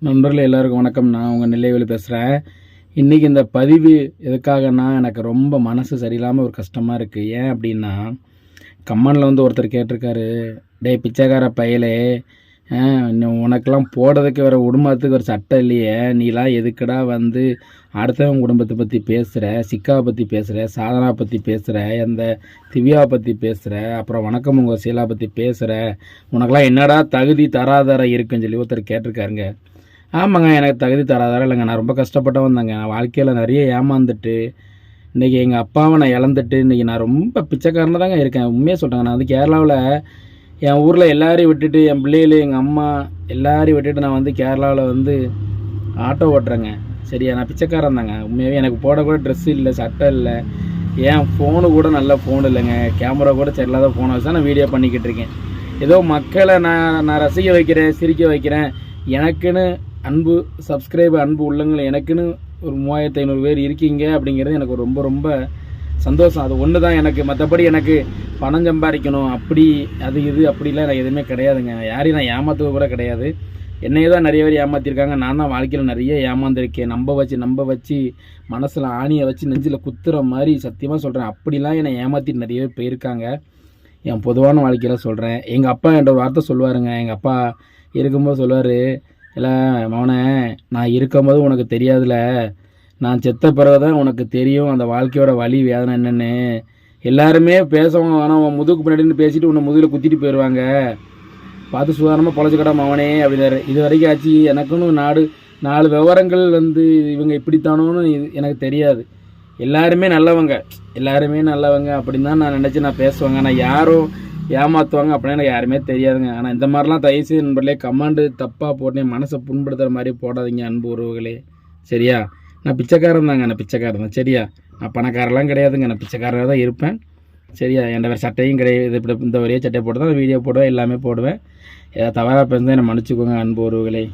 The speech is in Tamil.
நண்பர்களே எல்லாருக்கும் வணக்கம். நான் உங்கள் நெல்லைவேலு பேசுகிறேன். இன்றைக்கி இந்த பதிவு எதுக்காகன்னா, எனக்கு ரொம்ப மனசு சரியில்லாமல் ஒரு கஷ்டமாக இருக்குது. ஏன் அப்படின்னா, கமெண்டில் வந்து ஒருத்தர் கேட்டிருக்காரு, டேய் பிச்சைக்கார பயலே, உனக்கெல்லாம் போடுறதுக்கு வேறு குடும்பத்துக்கு ஒரு சட்டம் இல்லையே, நீலாம் எதுக்குடா வந்து அடுத்தவங்க குடும்பத்தை பற்றி பேசுகிற, சிக்காவை பற்றி பேசுகிற, சாதனா பற்றி பேசுகிற, அந்த திவ்யாவை பற்றி பேசுகிற, அப்புறம் வணக்கம் உங்கள் சீலா பற்றி பேசுகிற, உனக்கெல்லாம் என்னடா தகுதி தராதரம் இருக்குன்னு சொல்லி ஒருத்தர் கேட்டிருக்காருங்க. ஆமாங்க, எனக்கு தகுதி தராதாரம் இல்லைங்க. நான் ரொம்ப கஷ்டப்பட்டு வந்தேங்க. நான் வாழ்க்கையில் நிறைய ஏமாந்துட்டு இன்றைக்கி எங்கள் அப்பாவை நான் இழந்துட்டு இன்றைக்கி நான் ரொம்ப பிச்சைக்காரனாக தாங்க இருக்கேன். உண்மையாக சொல்கிறேங்க. நான் வந்து கேரளாவில் என் ஊரில் எல்லாரையும் விட்டுட்டு, என் பிள்ளைகள், எங்கள் அம்மா எல்லாரையும் விட்டுட்டு நான் வந்து கேரளாவில் வந்து ஆட்டோ ஓட்டுறேங்க. சரியா, நான் பிச்சைக்காரன் தாங்க. உண்மையாகவே எனக்கு போடக்கூட ட்ரெஸ்ஸு இல்லை, சட்டை இல்லை, என் ஃபோனு கூட நல்ல ஃபோன் இல்லைங்க, கேமரா கூட சரியில்லாத ஃபோனை வச்சு தான் நான் வீடியோ பண்ணிக்கிட்டு இருக்கேன். ஏதோ மக்களை நான் ரசிக்க வைக்கிறேன், சிரிக்க வைக்கிறேன். எனக்குன்னு அன்பு அன்பு உள்ளங்கள் எனக்குன்னு ஒரு 3500 பேர் இருக்கீங்க அப்படிங்கிறது எனக்கு ரொம்ப ரொம்ப சந்தோஷம். அது ஒன்று தான் எனக்கு. மற்றபடி எனக்கு பணம் சம்பாதிக்கணும் அப்படி அது இது அப்படிலாம் எனக்கு எதுவுமே கிடையாதுங்க. யாரையும் நான் ஏமாற்றுவது கூட கிடையாது. என்னையே தான் நிறைய பேர் ஏமாற்றிருக்காங்க. நான் தான் வாழ்க்கையில் நிறைய ஏமாந்துருக்கேன். நம்ப வச்சு மனசில் ஆணியை வச்சு நெஞ்சில் குத்துற மாதிரி சத்தியமாக சொல்கிறேன். அப்படிலாம் என்னை ஏமாற்றிட்டு நிறைய பேர் போயிருக்காங்க. என் பொதுவான வாழ்க்கையில் சொல்கிறேன். எங்கள் அப்பா என்ற ஒரு வார்த்தை சொல்லுவாருங்க. எங்கள் அப்பா இருக்கும்போது சொல்லுவார், இல்லை மவனே, நான் இருக்கும்போது உனக்கு தெரியாதுல, நான் செத்த பிறகு தான் உனக்கு தெரியும் அந்த வாழ்க்கையோட வலி வேதனை என்னென்னு. எல்லாருமே பேசவங்க வேணாம், உன் முதுகுக்கு பின்னாடின்னு பேசிட்டு உன்னை முதுகில் குத்திட்டு போயிடுவாங்க. பார்த்து சுதாரணமாக பொழைச்சிக்கடா மவனே அப்படின்னாரு. இது வரைக்கும் ஆச்சு. எனக்குன்னு 4 விவரங்கள் வந்து இவங்க இப்படித்தானோன்னு எனக்கு தெரியாது. எல்லாருமே நல்லவங்க அப்படின்னு தான் நான் நினச்சி நான் பேசுவேங்க. நான் யாரும் ஏமாற்றுவாங்க அப்படின்னா எனக்கு யாருமே தெரியாதுங்க. ஆனால் இந்த மாதிரிலாம் தயவுசெய்து நண்பர்களே கமெண்டு தப்பாக போட்டேன், மனசை புண்படுத்துகிற மாதிரி போடாதீங்க அன்பு உறவுகளே. சரியா, நான் பிச்சைக்காரன் தாங்க. நான் பிச்சைக்காரன் தான். சரியா, நான் பணக்காரெல்லாம் கிடையாதுங்க. நான் பிச்சைக்காரராக தான் இருப்பேன். சரியா, என்கிட்ட வேறு சட்டையும் கிடையாது. இப்படி இந்த ஒரே சட்டை போட்டு தான் வீடியோ போடுவேன், எல்லாமே போடுவேன். ஏதாவது தவறாக பேசுனா என்னை மன்னிச்சுக்கோங்க அன்பு உறவுகளே.